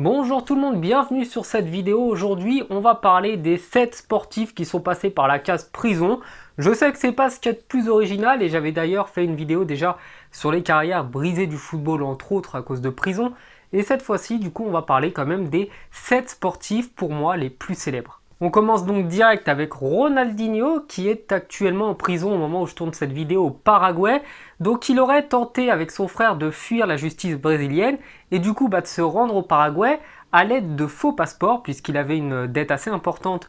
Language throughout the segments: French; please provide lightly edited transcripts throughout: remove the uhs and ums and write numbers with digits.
Bonjour tout le monde, bienvenue sur cette vidéo. Aujourd'hui, on va parler des 7 sportifs qui sont passés par la case prison. Je sais que c'est pas ce qu'il y a de plus original et j'avais d'ailleurs fait une vidéo déjà sur les carrières brisées du football, entre autres à cause de prison. Et cette fois-ci, du coup, on va parler quand même des 7 sportifs pour moi les plus célèbres. On commence donc direct avec Ronaldinho qui est actuellement en prison au moment où je tourne cette vidéo au Paraguay. Donc il aurait tenté avec son frère de fuir la justice brésilienne et du coup de se rendre au Paraguay à l'aide de faux passeports puisqu'il avait une dette assez importante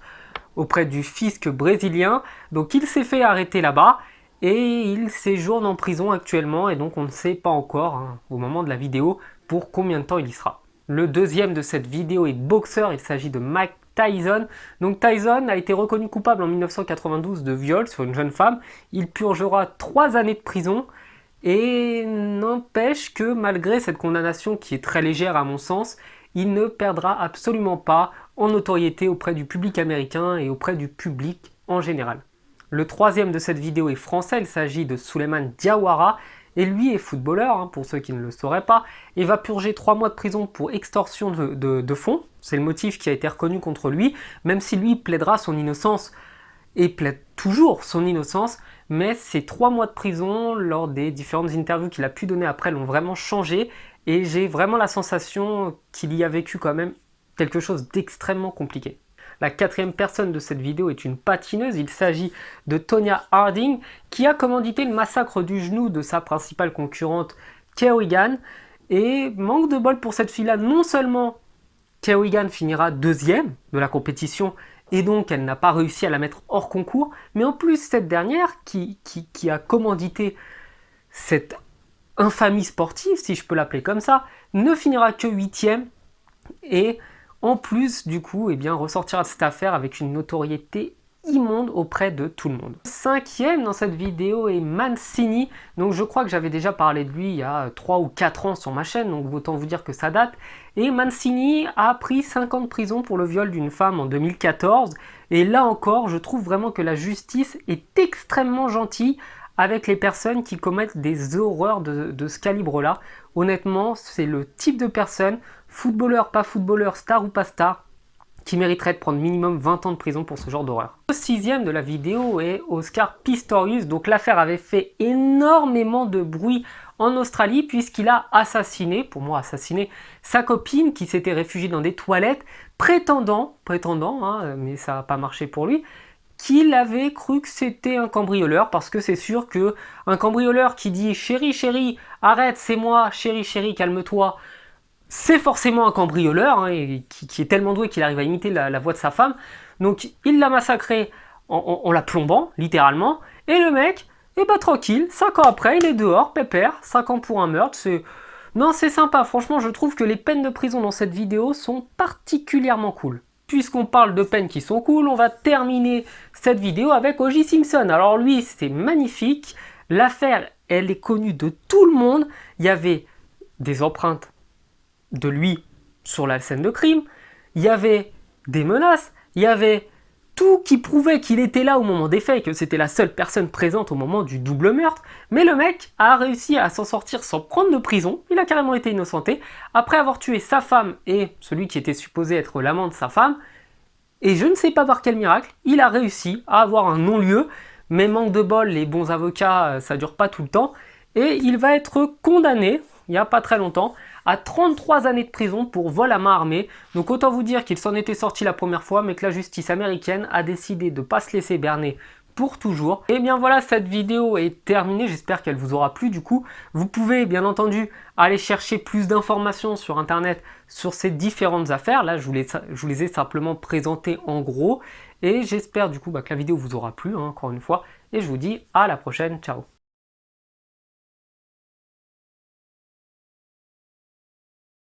auprès du fisc brésilien. Donc il s'est fait arrêter là-bas et il séjourne en prison actuellement et donc on ne sait pas encore au moment de la vidéo pour combien de temps il y sera. Le deuxième de cette vidéo est boxeur, il s'agit de Mike Tyson. Donc Tyson a été reconnu coupable en 1992 de viol sur une jeune femme. Il purgera 3 années de prison et n'empêche que malgré cette condamnation qui est très légère à mon sens, il ne perdra absolument pas en notoriété auprès du public américain et auprès du public en général. Le troisième de cette vidéo est français, il s'agit de Souleymane Diawara. Et lui est footballeur, pour ceux qui ne le sauraient pas, et va purger 3 mois de prison pour extorsion de fonds. C'est le motif qui a été reconnu contre lui, même si lui plaidera son innocence, et plaide toujours son innocence, mais ces 3 mois de prison, lors des différentes interviews qu'il a pu donner après, l'ont vraiment changé, et j'ai vraiment la sensation qu'il y a vécu quand même quelque chose d'extrêmement compliqué. La quatrième personne de cette vidéo est une patineuse, il s'agit de Tonya Harding qui a commandité le massacre du genou de sa principale concurrente Kerrigan. Et manque de bol pour cette fille-là, non seulement Kerrigan finira deuxième de la compétition et donc elle n'a pas réussi à la mettre hors concours, mais en plus cette dernière qui a commandité cette infamie sportive, si je peux l'appeler comme ça, ne finira que huitième et en plus, du coup, ressortira de cette affaire avec une notoriété immonde auprès de tout le monde. Cinquième dans cette vidéo est Mancini. Donc je crois que j'avais déjà parlé de lui il y a 3 ou 4 ans sur ma chaîne, donc autant vous dire que ça date. Et Mancini a pris 5 ans de prison pour le viol d'une femme en 2014. Et là encore, je trouve vraiment que la justice est extrêmement gentille avec les personnes qui commettent des horreurs de ce calibre-là. Honnêtement, c'est le type de personne, footballeur, pas footballeur, star ou pas star, qui mériterait de prendre minimum 20 ans de prison pour ce genre d'horreur. Le sixième de la vidéo est Oscar Pistorius. Donc l'affaire avait fait énormément de bruit en Australie puisqu'il a assassiné, pour moi assassiné, sa copine qui s'était réfugiée dans des toilettes, prétendant, mais ça n'a pas marché pour lui, qu'il avait cru que c'était un cambrioleur, parce que c'est sûr que un cambrioleur qui dit « Chérie, chérie, arrête, c'est moi, chérie, chérie, calme-toi », c'est forcément un cambrioleur, et qui est tellement doué qu'il arrive à imiter la voix de sa femme. Donc il l'a massacré en la plombant, littéralement, et le mec, tranquille, 5 ans après, il est dehors, pépère, 5 ans pour un meurtre, Non, c'est sympa, franchement, je trouve que les peines de prison dans cette vidéo sont particulièrement cool. Puisqu'on parle de peines qui sont cool, on va terminer cette vidéo avec O.J. Simpson. Alors lui, c'est magnifique. L'affaire, elle est connue de tout le monde. Il y avait des empreintes de lui sur la scène de crime. Il y avait des menaces. Il y avait tout qui prouvait qu'il était là au moment des faits et que c'était la seule personne présente au moment du double meurtre. Mais le mec a réussi à s'en sortir sans prendre de prison. Il a carrément été innocenté après avoir tué sa femme et celui qui était supposé être l'amant de sa femme. Et je ne sais pas par quel miracle, il a réussi à avoir un non-lieu. Mais manque de bol, les bons avocats, ça dure pas tout le temps. Et il va être condamné, il n'y a pas très longtemps, à 33 années de prison pour vol à main armée. Donc autant vous dire qu'il s'en était sorti la première fois, mais que la justice américaine a décidé de ne pas se laisser berner pour toujours. Et bien voilà, cette vidéo est terminée, j'espère qu'elle vous aura plu. Du coup, vous pouvez bien entendu aller chercher plus d'informations sur internet sur ces différentes affaires. Là, je vous les ai simplement présentées en gros. Et j'espère du coup que la vidéo vous aura plu, encore une fois. Et je vous dis à la prochaine, ciao.